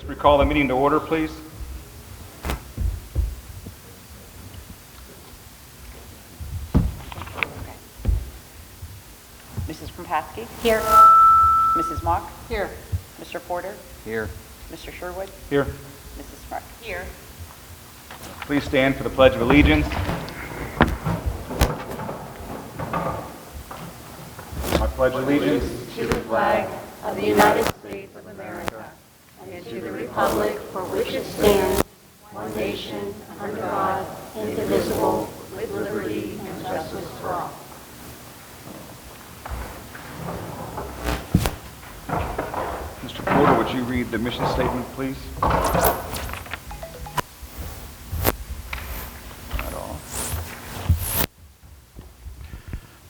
Let's recall the meeting to order, please. Mrs. Kropaski? Here. Mrs. Mock? Here. Mr. Porter? Here. Mr. Sherwood? Here. Mrs. Spark? Here. Please stand for the Pledge of Allegiance. I pledge allegiance to the flag of the United States of America and to the republic for which it stands, one nation, under God, indivisible, with liberty and justice for all. Mr. Porter, would you read the mission statement, please?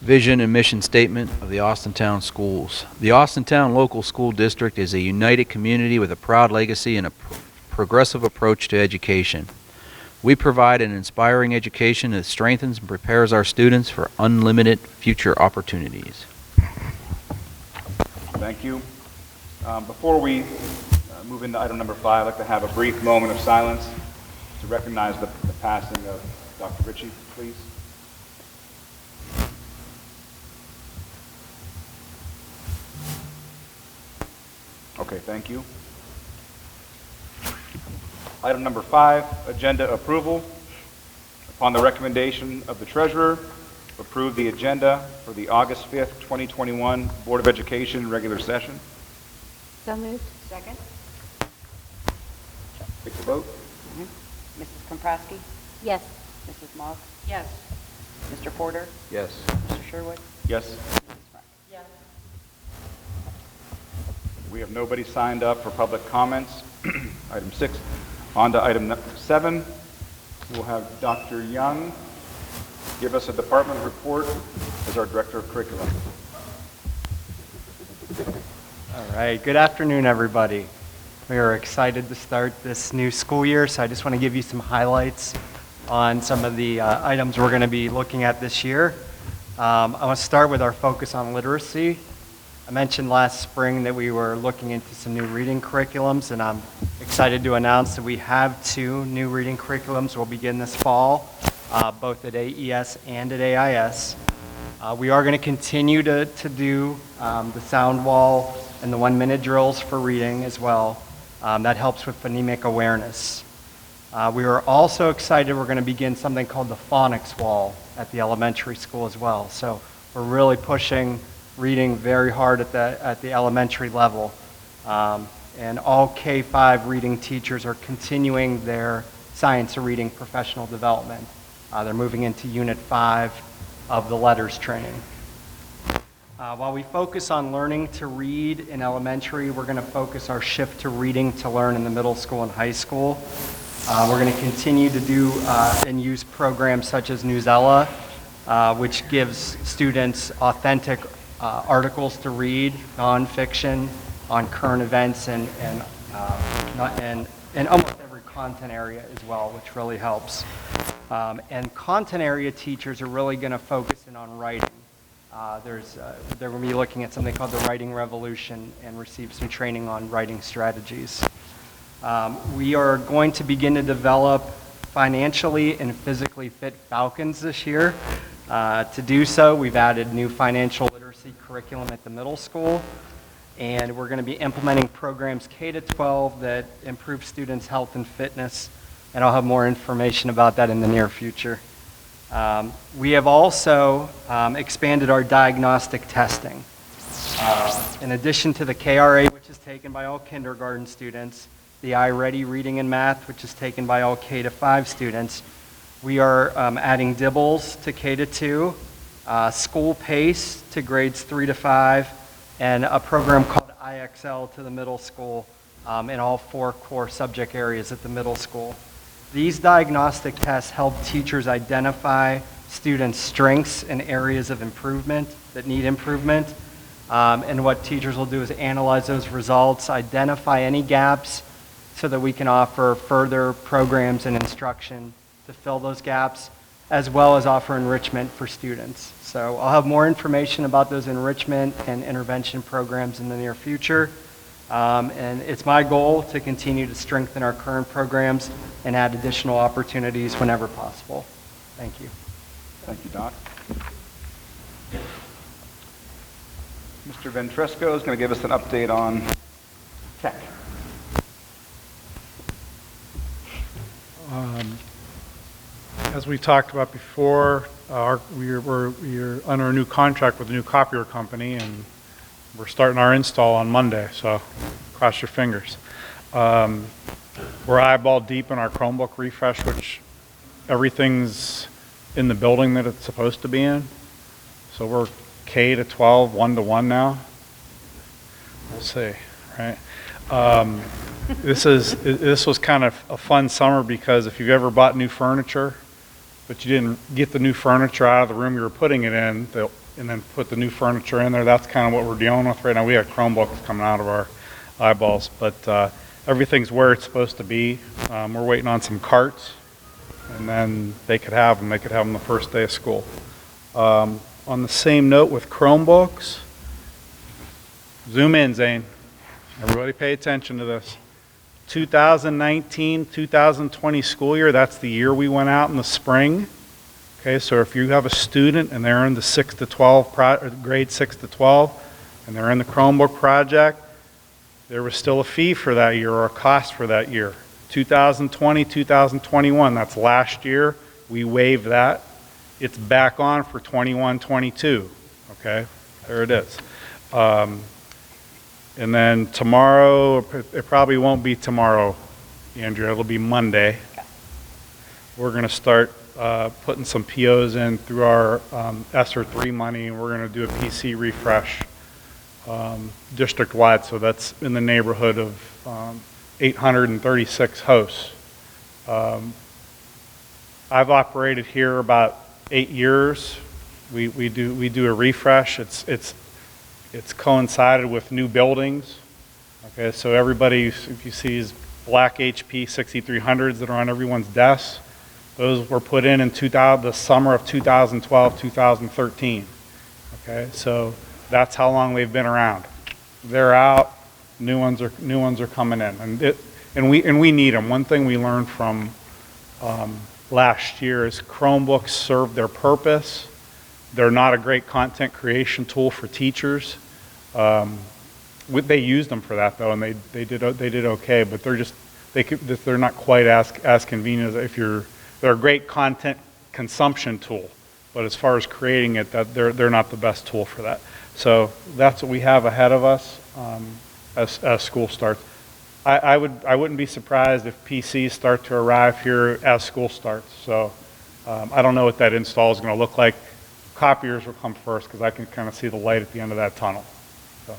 Vision and mission statement of the Austintown Schools. The Austintown Local School District is a united community with a proud legacy and a progressive approach to education. We provide an inspiring education that strengthens and prepares our students for unlimited future opportunities. Thank you. Before we move into item number 5, I'd like to have a brief moment of silence to recognize the passing of Dr. Ritchie, please. Okay, thank you. Item number 5, agenda approval. Upon the recommendation of the treasurer, approve the agenda for the August 5th, 2021 Board of Education regular session. So moved. Second. Take the vote. Mrs. Kropaski? Yes. Mrs. Mock? Yes. Mr. Porter? Yes. Mr. Sherwood? Yes. Mrs. Spark? Yes. We have nobody signed up for public comments. Item 6. On to item 7. We'll have Dr. Young give us a department report as our Director of Curriculum. All right, good afternoon, everybody. We are excited to start this new school year, so I just want to give you some highlights on some of the items we're going to be looking at this year. I want to start with our focus on literacy. I mentioned last spring that we were looking into some new reading curriculums, and I'm excited to announce that we have 2 new reading curriculums. We'll begin this fall, both at AES and at AIS. We are going to continue to do the sound wall and the 1-minute drills for reading as well. That helps with phonemic awareness. We are also excited we're going to begin something called the phonics wall at the elementary school as well. So we're really pushing reading very hard at the elementary level. And all K-5 reading teachers are continuing their science of reading professional development. They're moving into Unit 5 of the letters training. While we focus on learning to read in elementary, we're going to focus our shift to reading to learn in the middle school and high school. We're going to continue to do and use programs such as Newsella, which gives students authentic articles to read, nonfiction, on current events and almost every content area as well, which really helps. And content area teachers are really going to focus in on writing. They're going to be looking at something called the Writing Revolution and receive some training on writing strategies. We are going to begin to develop financially and physically fit Falcons this year. To do so, we've added new financial literacy curriculum at the middle school, and we're going to be implementing programs K-12 that improve students' health and fitness, and I'll have more information about that in the near future. We have also expanded our diagnostic testing. In addition to the KRA, which is taken by all kindergarten students, the iReady reading and math, which is taken by all K-5 students, we are adding DIBELS to K-2, School PACE to grades 3 to 5, and a program called IXL to the middle school in all 4 core subject areas at the middle school. These diagnostic tests help teachers identify students' strengths and areas of improvement that need improvement. And what teachers will do is analyze those results, identify any gaps so that we can offer further programs and instruction to fill those gaps, as well as offer enrichment for students. So I'll have more information about those enrichment and intervention programs in the near future. And it's my goal to continue to strengthen our current programs and add additional opportunities whenever possible. Thank you. Thank you, Doc. Mr. Ventresco is going to give us an update on tech. As we talked about before, we're under a new contract with a new copier company, and we're starting our install on Monday, so cross your fingers. We're eyeball deep in our Chromebook refresh, which everything's in the building that it's supposed to be in. So we're K to 12, 1-to-1 now. We'll see, right? This was kind of a fun summer because if you've ever bought new furniture, but you didn't get the new furniture out of the room you were putting it in, and then put the new furniture in there, that's kind of what we're dealing with right now. We have Chromebooks coming out of our eyeballs, but everything's where it's supposed to be. We're waiting on some carts, and then they could have them. They could have them the first day of school. On the same note with Chromebooks, zoom in, Zane. Everybody pay attention to this. 2019-2020 school year, that's the year we went out in the spring. Okay, so if you have a student and they're in the 6 to 12, grade 6 to 12, and they're in the Chromebook project, there was still a fee for that year or a cost for that year. 2020-2021, that's last year, we waived that. It's back on for 21-22, okay? There it is. And then tomorrow, it probably won't be tomorrow, Andrea, it'll be Monday. We're going to start putting some POs in through our ESSER 3 money, and we're going to do a PC refresh district-wide, so that's in the neighborhood of 836 hosts. I've operated here about 8 years. We do a refresh. It's coincided with new buildings. Okay, so everybody, if you see these black HP 6300s that are on everyone's desks, those were put in the summer of 2012, 2013. Okay, so that's how long they've been around. They're out, new ones are coming in, and we need them. One thing we learned from last year is Chromebooks serve their purpose. They're not a great content creation tool for teachers. They used them for that though, and they did okay. But they're not quite as convenient as they're a great content consumption tool. But as far as creating it, they're not the best tool for that. So that's what we have ahead of us as school starts. I wouldn't be surprised if PCs start to arrive here as school starts. So I don't know what that install is going to look like. Copiers will come first because I can kind of see the light at the end of that tunnel. So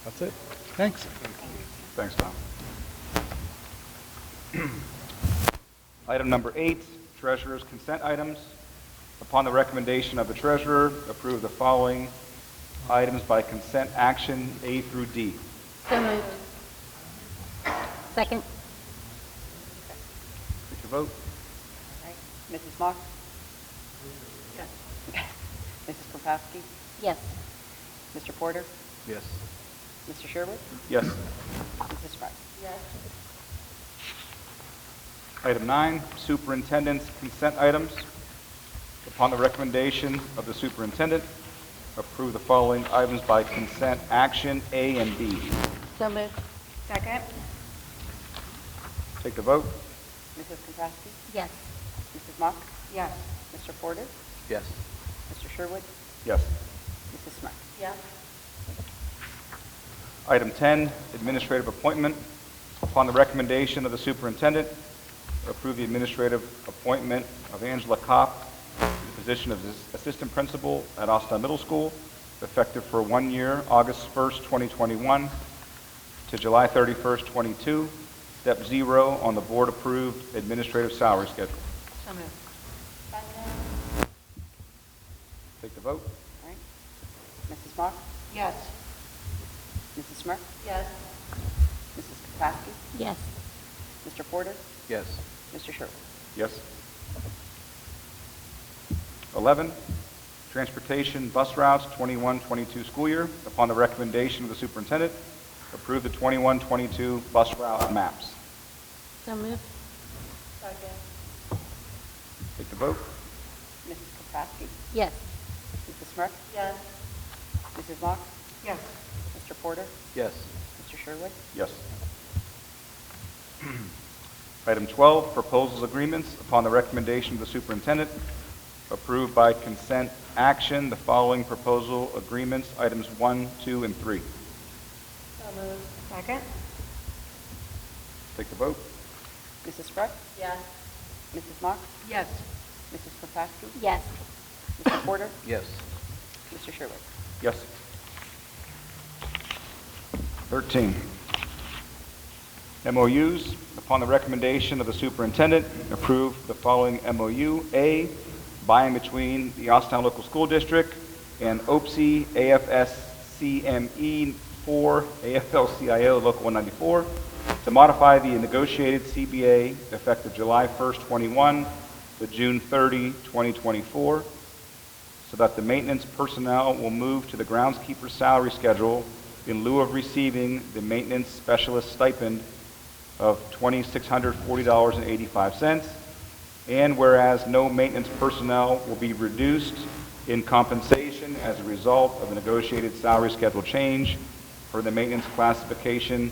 that's it. Thanks. Thanks, Tom. Item number 8, treasurer's consent items. Upon the recommendation of the treasurer, approve the following items by consent action A through D. So moved. Second. Take your vote. All right. Mrs. Mock? Yes. Mrs. Kropowski? Yes. Mr. Porter? Yes. Mr. Sherwood? Yes. Mrs. Smart? Yes. Item 9, superintendent's consent items. Upon the recommendation of the superintendent, approve the following items by consent action A and B. So moved. Second. Take the vote. Mrs. Kropowski? Yes. Mrs. Mock? Yes. Mr. Porter? Yes. Mr. Sherwood? Yes. Mrs. Smart? Yes. Item 10, administrative appointment. Upon the recommendation of the superintendent, approve the administrative appointment of Angela Kopp to the position of assistant principal at Austintown Middle School, effective for 1 year, August 1st, 2021 to July 31st, 22. Step 0 on the board-approved administrative salary schedule. So moved. Take the vote. All right. Mrs. Mock? Yes. Mrs. Smart? Yes. Mrs. Kropowski? Yes. Mr. Porter? Yes. Mr. Sherwood? Yes. 11, transportation bus routes, 21-22 school year. Upon the recommendation of the superintendent, approve the 21-22 bus route maps. So moved. Take the vote. Mrs. Kropaski? Yes. Mrs. Smrek? Yes. Mrs. Mock? Yes. Mr. Porter? Yes. Mr. Sherwood? Yes. Item 12, proposals agreements. Upon the recommendation of the superintendent, approved by consent action, the following proposal agreements, items 1, 2, and 3. So moved. Second? Take the vote. Mrs. Smrek? Yes. Mrs. Mock? Yes. Mrs. Kropaski? Yes. Mr. Porter? Yes. Mr. Sherwood? Yes. 13, MOUs. Upon the recommendation of the superintendent, approve the following MOU. A, by and between the Austintown Local School District and OPSI AFS-CME 4 AFL-CIO Local 194 to modify the negotiated CBA effective July 1st, 21 to June 30, 2024, so that the maintenance personnel will move to the groundskeeper salary schedule in lieu of receiving the maintenance specialist stipend of $2,640.85. And whereas no maintenance personnel will be reduced in compensation as a result of a negotiated salary schedule change for the maintenance classification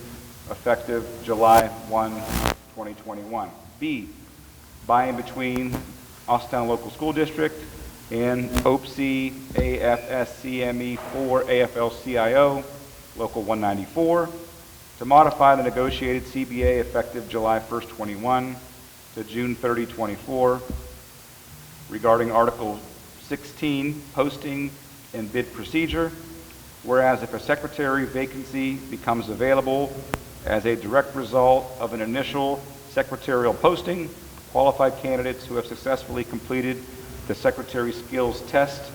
effective July 1, 2021. B, by and between Austintown Local School District and OPSI AFS-CME 4 AFL-CIO Local 194 to modify the negotiated CBA effective July 1st, 21 to June 30, 24 regarding Article 16, posting and bid procedure. Whereas if a secretary vacancy becomes available as a direct result of an initial secretarial posting, qualified candidates who have successfully completed the secretary skills test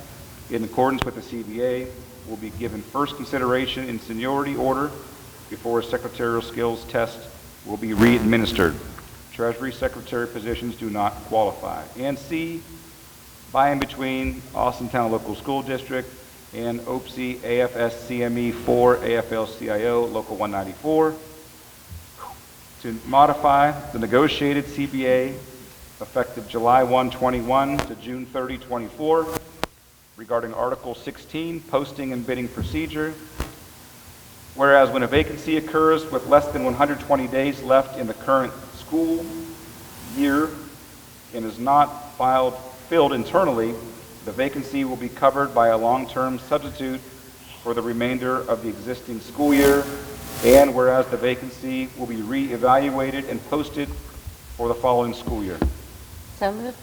in accordance with the CBA will be given first consideration in seniority order before a secretarial skills test will be re-administered. Treasury secretary positions do not qualify. And C, by and between Austintown Local School District and OPSI AFS-CME 4 AFL-CIO Local 194 to modify the negotiated CBA effective July 1, 21 to June 30, 24 regarding Article 16, posting and bidding procedure. Whereas when a vacancy occurs with less than 120 days left in the current school year and is not filled internally, the vacancy will be covered by a long-term substitute for the remainder of the existing school year. And whereas the vacancy will be re-evaluated and posted for the following school year. So moved.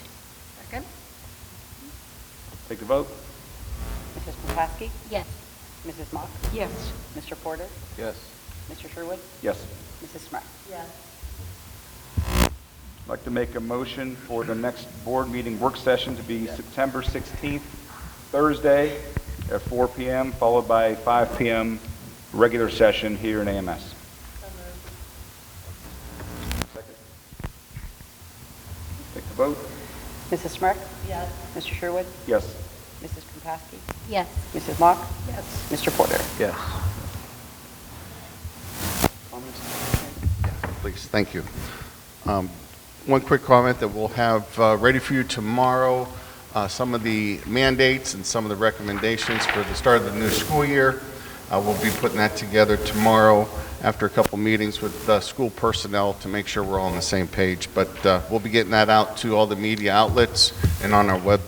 Second? Take the vote. Mrs. Kropaski? Yes. Mrs. Mock? Yes. Mr. Porter? Yes. Mr. Sherwood? Yes. Mrs. Smrek? Yes. I'd like to make a motion for the next board meeting work session to be September 16th, Thursday at 4 p.m., followed by 5 p.m. regular session here in AMS. Second. Take the vote. Mrs. Smrek? Yes. Mr. Sherwood? Yes. Mrs. Kropaski? Yes. Mrs. Mock? Yes. Mr. Porter? Yes. Comments? Please, thank you. One quick comment that we'll have ready for you tomorrow, some of the mandates and some of the recommendations for the start of the new school year. We'll be putting that together tomorrow after a couple meetings with school personnel to make sure we're all on the same page. But we'll be getting that out to all the media outlets and on our web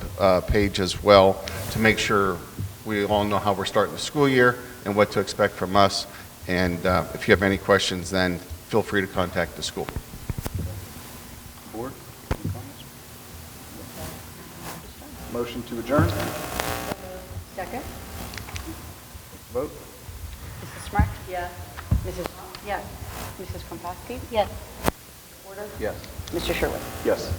page as well to make sure we all know how we're starting the school year and what to expect from us. And if you have any questions, then feel free to contact the school. Board, any comments? Motion to adjourn. Second? Vote. Mrs. Smrek? Yes. Mrs. Mock? Yes. Mrs. Kropaski? Yes. Porter? Yes. Mr. Sherwood? Yes.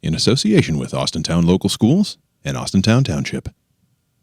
in association with Austintown Local Schools and Austintown Township.